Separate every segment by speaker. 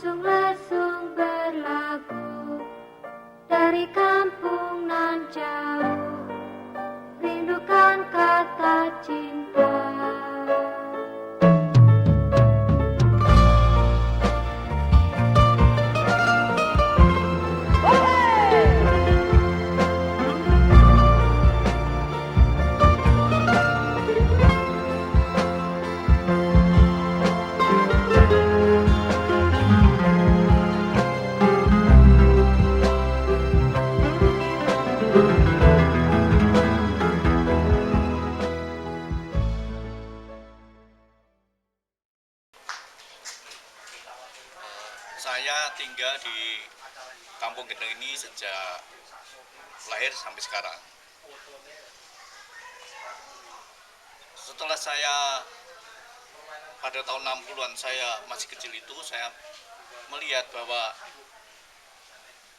Speaker 1: lesung-lesung berlabuh dari kampung nan jauh, rindukan kata cinta.
Speaker 2: Saya tinggal di Kampung Gendeng ini sejak lahir sampai sekarang. Setelah saya pada tahun 60-an saya masih kecil itu, saya melihat bahwa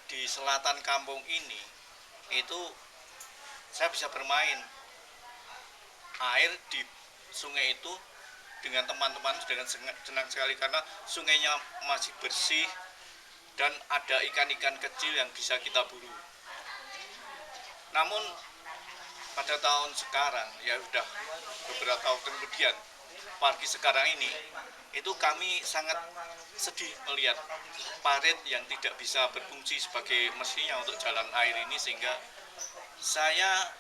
Speaker 2: di selatan kampung ini itu saya bisa bermain air di sungai itu dengan teman-teman dengan senang sekali karena sungainya masih bersih dan ada ikan-ikan kecil yang bisa kita buru. Namun pada tahun sekarang, ya sudah beberapa tahun kemudian, pagi sekarang ini, itu kami sangat sedih melihat parit yang tidak bisa berfungsi sebagai mestinya untuk jalan air ini, sehingga saya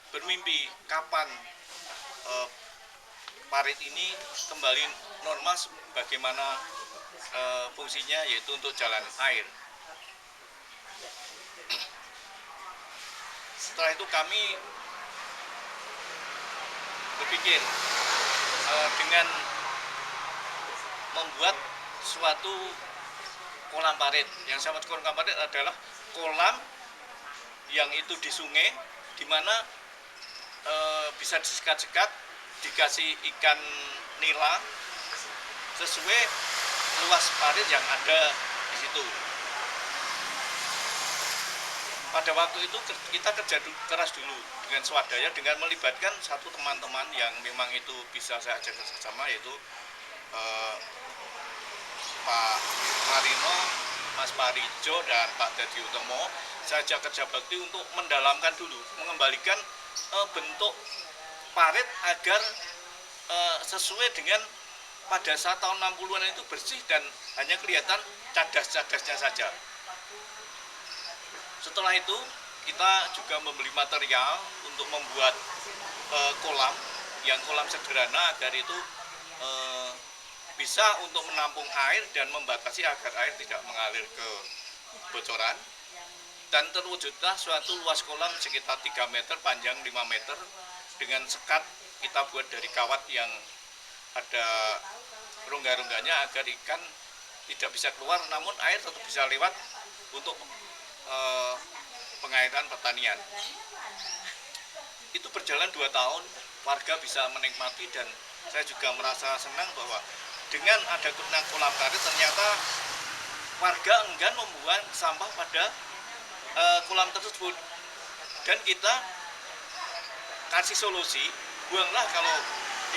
Speaker 2: bermimpi kapan parit ini kembali normal bagaimana fungsinya, yaitu untuk jalan air. Setelah itu kami berpikir dengan membuat suatu kolam parit. Yang saya maksud kolam parit adalah kolam yang itu di sungai, di mana bisa disekat-sekat, dikasih ikan nila sesuai luas parit yang ada di situ. Pada waktu itu kita kerja keras dulu dengan swadaya, dengan melibatkan satu teman-teman yang memang itu bisa saya ajak bersama, yaitu Pak Marino, Mas Parijo, dan Pak Dadi Utomo. Saya ajak kerja bakti untuk mendalamkan dulu, mengembalikan bentuk parit agar sesuai dengan pada saat tahun 60-an itu bersih dan hanya kelihatan cadas-cadasnya saja. Setelah itu kita juga membeli material untuk membuat kolam sederhana agar itu bisa untuk menampung air dan membatasi agar air tidak mengalir ke bocoran. Dan terwujudlah suatu luas kolam sekitar 3 meter, panjang 5 meter, dengan sekat kita buat dari kawat yang ada rongga-rongganya agar ikan tidak bisa keluar, namun air tetap bisa lewat untuk pengairan pertanian. Itu berjalan 2 tahun, warga bisa menikmati, dan saya juga merasa senang bahwa dengan ada kolam parit ternyata warga enggan membuang sampah pada kolam tersebut, dan kita kasih solusi, buanglah kalau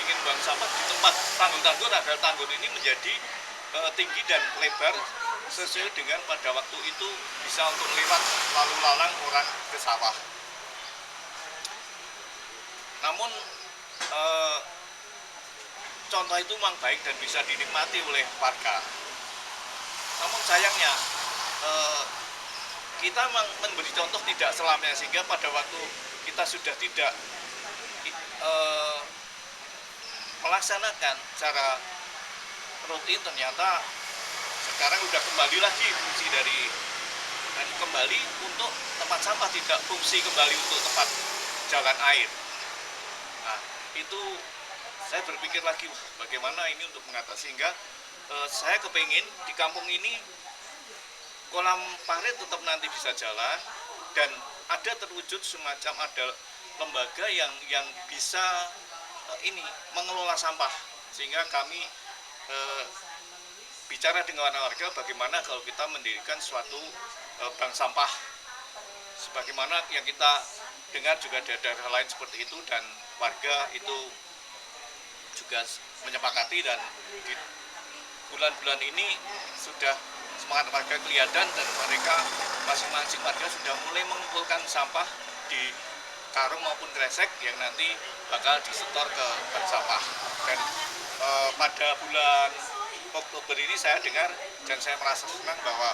Speaker 2: ingin buang sampah di tempat tanggul-tanggul agar tanggul ini menjadi tinggi dan lebar sesuai dengan pada waktu itu bisa untuk lewat lalu lalang orang ke sawah. Namun contoh itu memang baik dan bisa dinikmati oleh warga. Namun sayangnya kita memberi contoh tidak selamanya, sehingga pada waktu kita sudah tidak melaksanakan secara rutin, ternyata sekarang sudah kembali lagi fungsi dari kembali untuk tempat sampah, tidak fungsi kembali untuk tempat jalan air. Nah, itu saya berpikir lagi bagaimana ini untuk mengatasi, sehingga saya kepingin di kampung ini kolam parit tetap nanti bisa jalan, dan ada terwujud semacam ada lembaga yang bisa mengelola sampah, sehingga kami bicara dengan warga bagaimana kalau kita mendirikan suatu bank sampah, sebagaimana yang kita dengar juga ada daerah lain seperti itu, dan warga itu juga menyepakati, dan di bulan-bulan ini sudah semangat warga kelihatan dan mereka masing-masing warga sudah mulai mengumpulkan sampah di karung maupun kresek yang nanti bakal disetor ke bank sampah. Dan pada bulan Oktober ini saya dengar dan saya merasa senang bahwa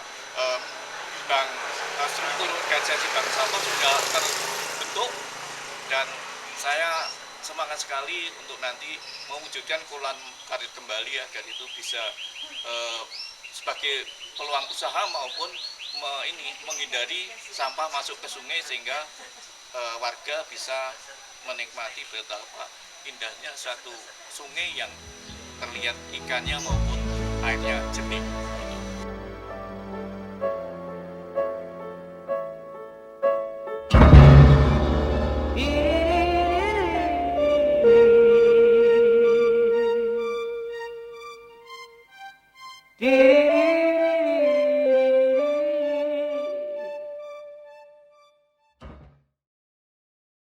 Speaker 2: struktur organisasi bank sampah sudah terbentuk, dan saya semangat sekali untuk nanti mewujudkan Kulan Karir Kembali agar itu bisa sebagai peluang usaha maupun menghindari sampah masuk ke sungai, sehingga warga bisa menikmati betapa indahnya satu sungai yang terlihat ikannya maupun airnya jernih.
Speaker 3: Yeah.